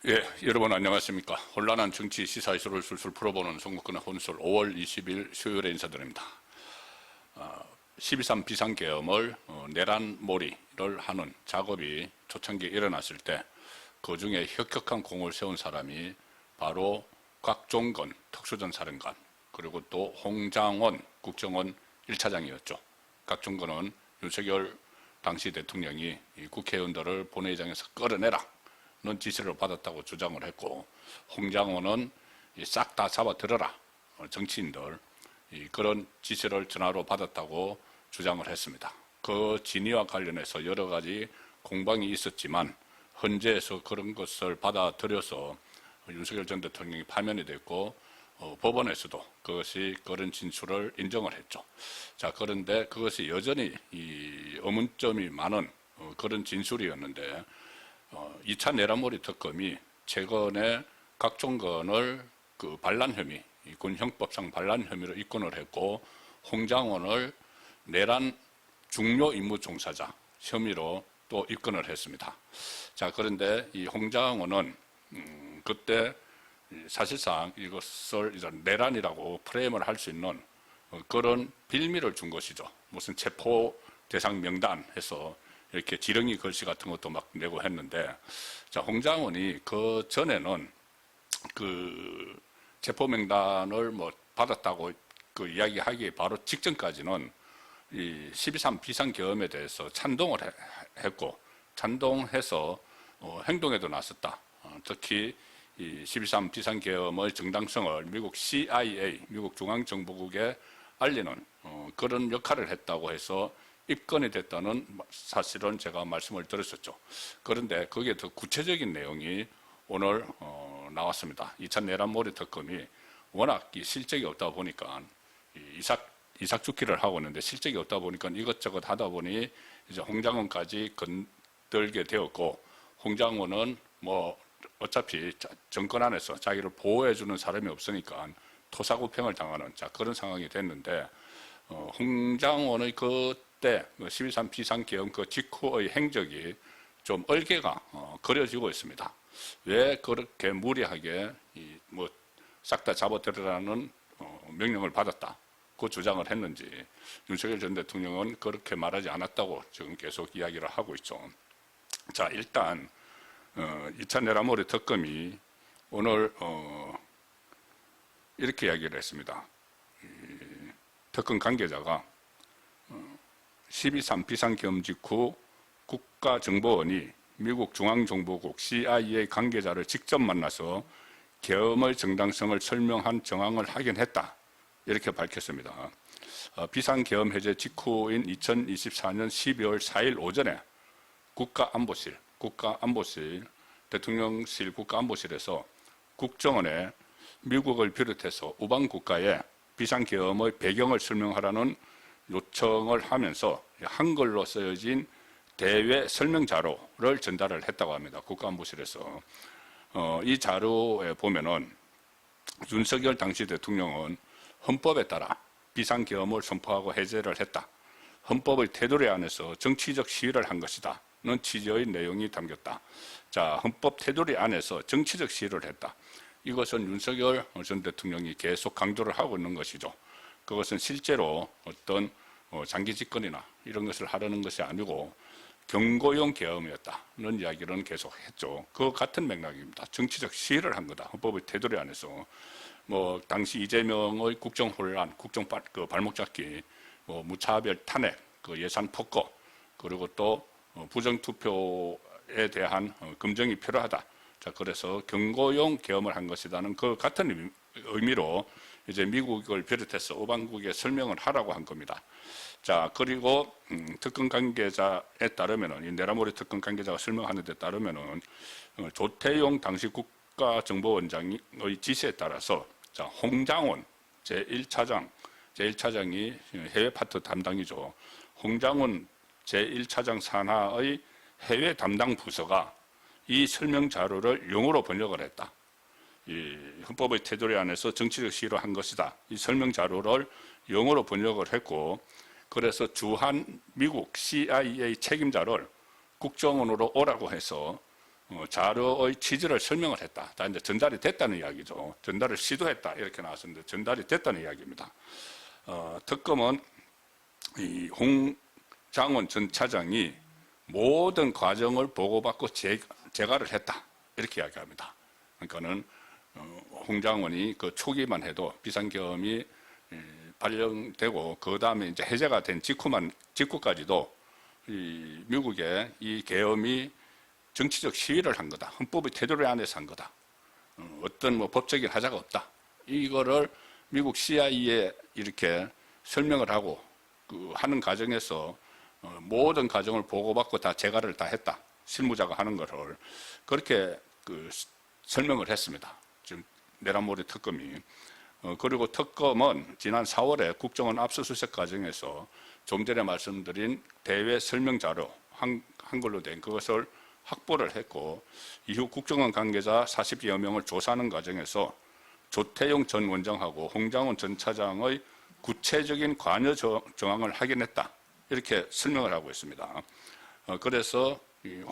예, 여러분 안녕하십니까. 혼란한 정치 시사 이슈를 술술 풀어보는 송국근의 혼술 5월 20일 수요일에 인사드립니다. 12.3 비상계엄을 내란몰이를 하는 작업이 초창기에 일어났을 때 그중에 혁혁한 공을 세운 사람이 바로 곽종건 특수전 사령관 그리고 또 홍장원 국정원 1차장이었죠. 곽종건은 윤석열 당시 대통령이 이 국회의원들을 본회의장에서 끌어내라 는 지시를 받았다고 주장을 했고, 홍장원은 싹 다 잡아들어라 정치인들 그런 지시를 전화로 받았다고 주장을 했습니다. 그 진위와 관련해서 여러 가지 공방이 있었지만 헌재에서 그런 것을 받아들여서 윤석열 전 대통령이 파면이 됐고 법원에서도 그것이 그런 진술을 인정을 했죠. 자, 그런데 그것이 여전히 이 의문점이 많은 그런 진술이었는데 2차 내란몰이 특검이 최근에 곽종건을 그 반란 혐의, 군 형법상 반란 혐의로 입건을 했고, 홍장원을 내란 중요 임무 종사자 혐의로 또 입건을 했습니다. 자, 그런데 이 홍장원은 그때 사실상 이것을 이런 내란이라고 프레임을 할 수 있는 그런 빌미를 준 것이죠. 무슨 체포 대상 명단 해서 이렇게 지렁이 글씨 같은 것도 막 내고 했는데, 자, 홍장원이 그 전에는 그 체포 명단을 뭐 받았다고 그 이야기하기 바로 직전까지는 이 12.3 비상계엄에 대해서 찬동을 했고, 찬동해서 행동에도 나섰다. 특히 이 12.3 비상계엄의 정당성을 미국 CIA, 미국 중앙정보국에 알리는 그런 역할을 했다고 해서 입건이 됐다는 사실은 제가 말씀을 드렸었죠. 그런데 거기에 더 구체적인 내용이 오늘 나왔습니다. 2차 내란몰이 특검이 워낙 실적이 없다 보니까 이삭 죽기를 하고 있는데 실적이 없다 보니까 이것저것 하다 보니 이제 홍장원까지 건들게 되었고, 홍장원은 뭐 어차피 정권 안에서 자기를 보호해주는 사람이 없으니까 토사구팽을 당하는 그런 상황이 됐는데, 홍장원의 그때 12.3 비상계엄 그 직후의 행적이 좀 얼개가 그려지고 있습니다. 왜 그렇게 무리하게 뭐 싹 다 잡아들으라는 명령을 받았다 그 주장을 했는지, 윤석열 전 대통령은 그렇게 말하지 않았다고 지금 계속 이야기를 하고 있죠. 자, 일단 2차 내란몰이 특검이 오늘 이렇게 이야기를 했습니다. 특검 관계자가 12.3 비상계엄 직후 국가정보원이 미국 중앙정보국 CIA 관계자를 직접 만나서 계엄의 정당성을 설명한 정황을 확인했다, 이렇게 밝혔습니다. 비상계엄 해제 직후인 2024년 12월 4일 오전에 국가안보실, 대통령실 국가안보실에서 국정원에 미국을 비롯해서 우방국가에 비상계엄의 배경을 설명하라는 요청을 하면서 한글로 쓰여진 대외 설명 자료를 전달을 했다고 합니다. 국가안보실에서. 이 자료에 보면은 윤석열 당시 대통령은 헌법에 따라 비상계엄을 선포하고 해제를 했다. 헌법의 테두리 안에서 정치적 시위를 한 것이다 는 취지의 내용이 담겼다. 자, 헌법 테두리 안에서 정치적 시위를 했다. 이것은 윤석열 전 대통령이 계속 강조를 하고 있는 것이죠. 그것은 실제로 어떤 장기 집권이나 이런 것을 하려는 것이 아니고 경고용 계엄이었다는 이야기를 계속 했죠. 그 같은 맥락입니다. 정치적 시위를 한 거다. 헌법의 테두리 안에서. 뭐 당시 이재명의 국정 혼란, 국정 발목 잡기, 뭐 무차별 탄핵, 그 예산 폭거, 그리고 또 부정투표에 대한 검증이 필요하다. 자, 그래서 경고용 계엄을 한 것이라는 그 같은 의미로 이제 미국을 비롯해서 오방국에 설명을 하라고 한 겁니다. 자, 그리고 특검 관계자에 따르면은, 이 내란몰이 특검 관계자가 설명하는 데 따르면은 조태용 당시 국가정보원장의 지시에 따라서, 자, 홍장원 제1차장이 해외 파트 담당이죠. 홍장원 제1차장 산하의 해외 담당 부서가 이 설명 자료를 영어로 번역을 했다. 이 헌법의 테두리 안에서 정치적 시위로 한 것이다. 이 설명 자료를 영어로 번역을 했고, 그래서 주한 미국 CIA 책임자를 국정원으로 오라고 해서 자료의 취지를 설명을 했다. 다 이제 전달이 됐다는 이야기죠. 전달을 시도했다 이렇게 나왔었는데 전달이 됐다는 이야기입니다. 특검은 이 홍장원 전 차장이 모든 과정을 보고받고 재가를 했다 이렇게 이야기합니다. 그러니까는 홍장원이 그 초기만 해도 비상계엄이 발령되고 그 다음에 이제 해제가 된 직후까지도 이 미국의 이 계엄이 정치적 시위를 한 거다. 헌법의 테두리 안에서 한 거다. 어떤 뭐 법적인 하자가 없다. 이거를 미국 CIA에 이렇게 설명을 하고 하는 과정에서 모든 과정을 보고받고 다 재가를 다 했다. 실무자가 하는 거를 그렇게 설명을 했습니다. 지금 내란몰이 특검이. 그리고 특검은 지난 4월에 국정원 압수수색 과정에서 좀 전에 말씀드린 대외 설명 자료 한글로 된 그것을 확보를 했고 이후 국정원 관계자 40여 명을 조사하는 과정에서 조태용 전 원장하고 홍장원 전 차장의 구체적인 관여 정황을 확인했다. 이렇게 설명을 하고 있습니다. 그래서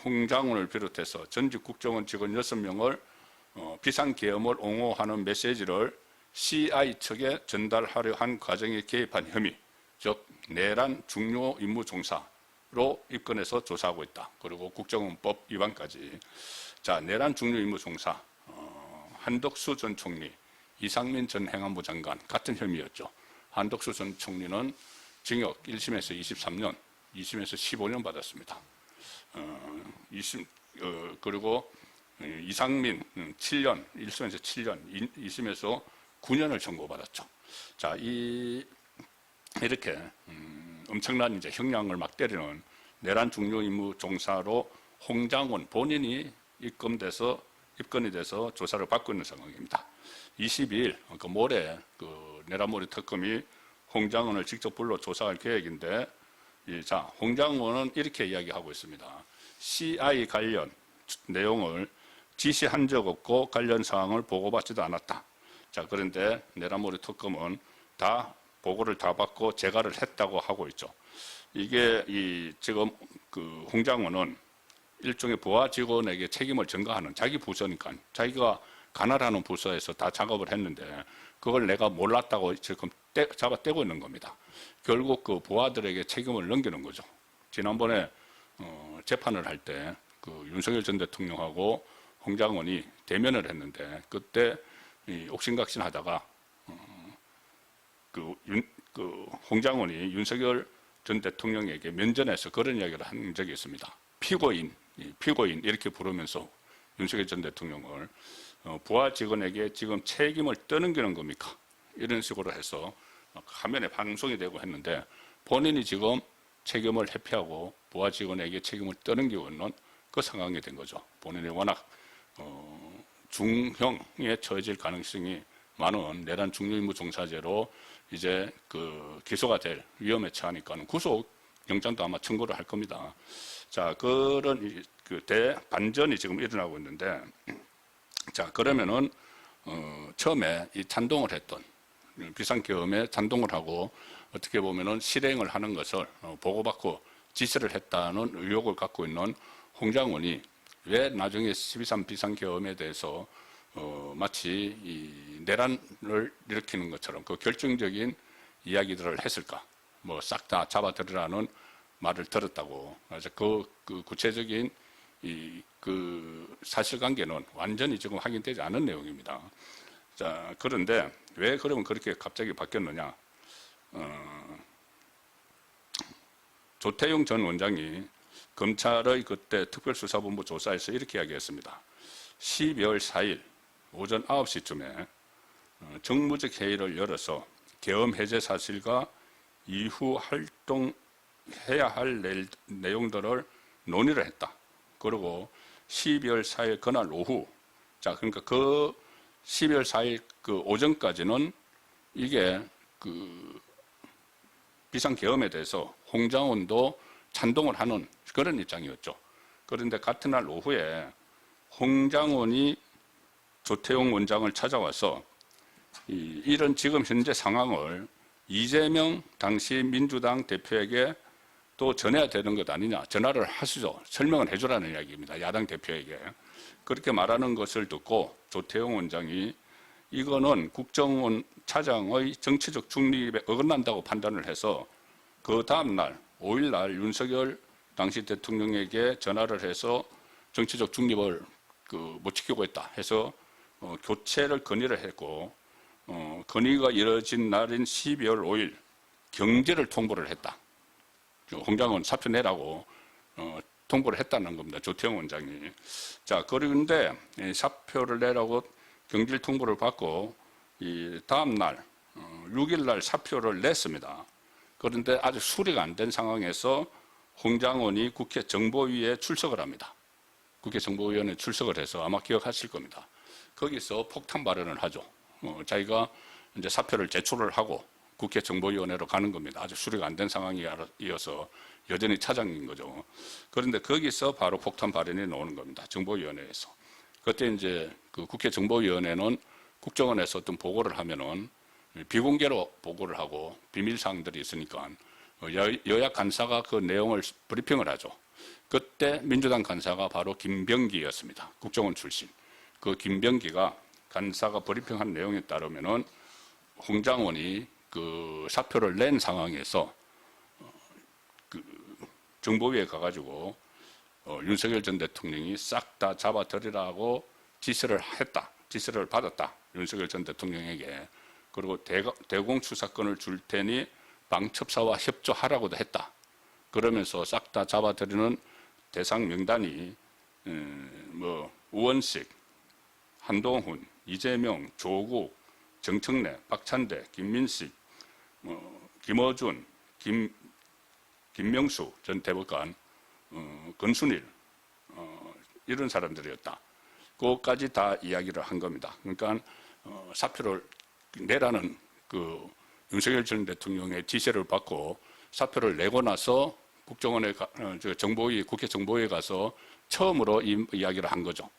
홍장원을 비롯해서 전직 국정원 직원 6명을 비상계엄을 옹호하는 메시지를 CI 측에 전달하려 한 과정에 개입한 혐의, 즉 내란 중요 임무 종사로 입건해서 조사하고 있다. 그리고 국정원법 위반까지. 자, 내란 중요 임무 종사, 한덕수 전 총리, 이상민 전 행안부 장관 같은 혐의였죠. 한덕수 전 총리는 징역 1심에서 23년, 2심에서 15년 받았습니다. 그리고 이상민 7년, 1심에서 7년, 2심에서 9년을 선고받았죠. 자, 이렇게 엄청난 이제 형량을 막 때리는 내란 중요 임무 종사로 홍장원 본인이 입건이 돼서 조사를 받고 있는 상황입니다. 22일, 그러니까 모레 내란몰이 특검이 홍장원을 직접 불러 조사할 계획인데, 자, 홍장원은 이렇게 이야기하고 있습니다. CI 관련 내용을 지시한 적 없고 관련 사항을 보고받지도 않았다. 자, 그런데 내란몰이 특검은 다 보고를 다 받고 재가를 했다고 하고 있죠. 이게 지금 홍장원은 일종의 부하 직원에게 책임을 전가하는 자기 부서니까 자기가 관할하는 부서에서 다 작업을 했는데 그걸 내가 몰랐다고 지금 잡아떼고 있는 겁니다. 결국 그 부하들에게 책임을 넘기는 거죠. 지난번에 재판을 할 때 윤석열 전 대통령하고 홍장원이 대면을 했는데 그때 옥신각신 하다가 홍장원이 윤석열 전 대통령에게 면전에서 그런 이야기를 한 적이 있습니다. 피고인 이렇게 부르면서 윤석열 전 대통령을 부하 직원에게 지금 책임을 떠넘기는 겁니까? 이런 식으로 해서 화면에 방송이 되고 했는데 본인이 지금 책임을 회피하고 부하 직원에게 책임을 떠넘기고 있는 그 상황이 된 거죠. 본인이 워낙 중형에 처해질 가능성이 많은 내란 중요임무 종사죄로 이제 기소가 될 위험에 처하니까 구속 영장도 아마 청구를 할 겁니다. 자, 그런 대반전이 지금 일어나고 있는데, 자, 그러면은 처음에 이 찬동을 했던 비상계엄에 찬동을 하고 어떻게 보면은 실행을 하는 것을 보고받고 지시를 했다는 의혹을 갖고 있는 홍장원이 왜 나중에 12.3 비상계엄에 대해서 마치 이 내란을 일으키는 것처럼 그 결정적인 이야기들을 했을까? 뭐 싹 다 잡아들으라는 말을 들었다고. 그래서 그 구체적인 사실관계는 완전히 지금 확인되지 않은 내용입니다. 자, 그런데 왜 그러면 그렇게 갑자기 바뀌었느냐? 조태용 전 원장이 검찰의 그때 특별수사본부 조사에서 이렇게 이야기했습니다. 12월 4일 오전 9시쯤에 정무적 회의를 열어서 계엄 해제 사실과 이후 활동해야 할 내용들을 논의를 했다. 그리고 12월 4일 그날 오후, 자, 그러니까 12월 4일 오전까지는 이게 비상계엄에 대해서 홍장원도 찬동을 하는 그런 입장이었죠. 그런데 같은 날 오후에 홍장원이 조태용 원장을 찾아와서 이런 지금 현재 상황을 이재명 당시 민주당 대표에게 또 전해야 되는 것 아니냐. 전화를 하시죠. 설명을 해주라는 이야기입니다. 야당 대표에게. 그렇게 말하는 것을 듣고 조태용 원장이 이거는 국정원 차장의 정치적 중립에 어긋난다고 판단을 해서 그 다음날 5일날 윤석열 당시 대통령에게 전화를 해서 정치적 중립을 못 지키고 있다 해서 교체를 건의를 했고 건의가 이뤄진 날인 12월 5일 경제를 통보를 했다. 홍장원 사표 내라고 통보를 했다는 겁니다. 조태용 원장이. 자, 그런데 사표를 내라고 경질 통보를 받고 이 다음 날 6일 날 사표를 냈습니다. 그런데 아직 수리가 안 된 상황에서 홍장원이 국회 정보위에 출석을 합니다. 국회 정보위원회에 출석을 해서 아마 기억하실 겁니다. 거기서 폭탄 발언을 하죠. 자기가 이제 사표를 제출을 하고 국회 정보위원회로 가는 겁니다. 아직 수리가 안 된 상황이어서 여전히 차장인 거죠. 그런데 거기서 바로 폭탄 발언이 나오는 겁니다. 정보위원회에서. 그때 이제 그 국회 정보위원회는 국정원에서 어떤 보고를 하면은 비공개로 보고를 하고 비밀사항들이 있으니까 여야 간사가 그 내용을 브리핑을 하죠. 그때 민주당 간사가 바로 김병기였습니다. 국정원 출신. 그 김병기가 간사가 브리핑한 내용에 따르면은 홍장원이 그 사표를 낸 상황에서 그 정보위에 가가지고 윤석열 전 대통령이 싹 다 잡아들이라고 지시를 했다. 지시를 받았다. 윤석열 전 대통령에게. 그리고 대공수사권을 줄 테니 방첩사와 협조하라고도 했다. 그러면서 싹 다 잡아들이는 대상 명단이 우원식, 한동훈, 이재명, 조국, 정청래, 박찬대, 김민식, 김어준, 김명수 전 대법관, 권순일 이런 사람들이었다. 그것까지 다 이야기를 한 겁니다. 그러니까 사표를 내라는 그 윤석열 전 대통령의 지시를 받고 사표를 내고 나서 국정원에 정보위 국회 정보위에 가서 처음으로 이 이야기를 한 거죠.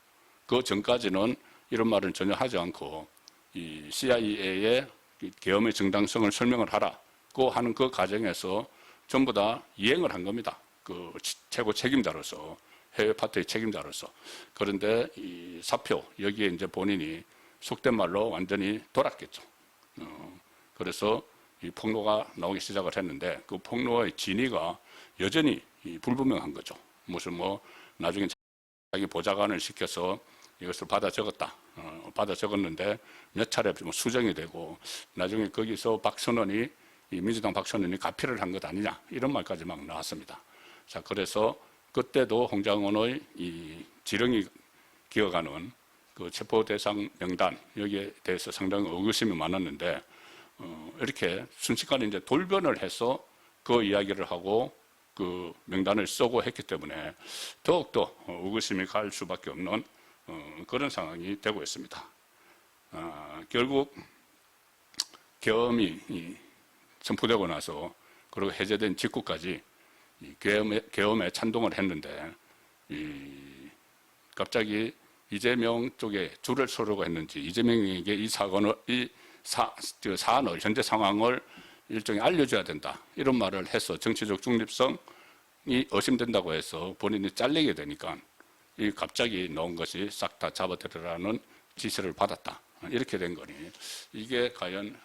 그 전까지는 이런 말은 전혀 하지 않고 이 CIA의 계엄의 정당성을 설명을 하라고 하는 그 과정에서 전부 다 이행을 한 겁니다. 그 최고 책임자로서 해외 파트의 책임자로서. 그런데 이 사표 여기에 이제 본인이 속된 말로 완전히 돌았겠죠. 그래서 이 폭로가 나오기 시작을 했는데 그 폭로의 진위가 여전히 불분명한 거죠. 무슨 나중에 자기 보좌관을 시켜서 이것을 받아 적었다. 받아 적었는데 몇 차례 수정이 되고 나중에 거기서 박선원이 민주당 박선원이 가피를 한 것 아니냐 이런 말까지 막 나왔습니다. 자, 그래서 그때도 홍장원의 이 지령이 기억하는 그 체포 대상 명단 여기에 대해서 상당히 의구심이 많았는데 이렇게 순식간에 이제 돌변을 해서 그 이야기를 하고 그 명단을 쓰고 했기 때문에 더욱더 의구심이 갈 수밖에 없는 그런 상황이 되고 있습니다. 결국 계엄이 선포되고 나서 그리고 해제된 직후까지 계엄에 찬동을 했는데 갑자기 이재명 쪽에 줄을 서려고 했는지 이재명에게 이 사안을 현재 상황을 일종의 알려줘야 된다 이런 말을 해서 정치적 중립성이 의심된다고 해서 본인이 잘리게 되니까 이 갑자기 나온 것이 싹 다 잡아들으라는 지시를 받았다 이렇게 된 거니 이게 과연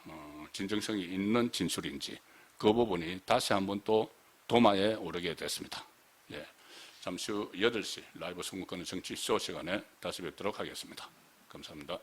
진정성이 있는 진술인지 그 부분이 다시 한번 또 도마에 오르게 됐습니다. 예, 잠시 후 8시 라이브 선거권의 정치 쇼 시간에 다시 뵙도록 하겠습니다. 감사합니다.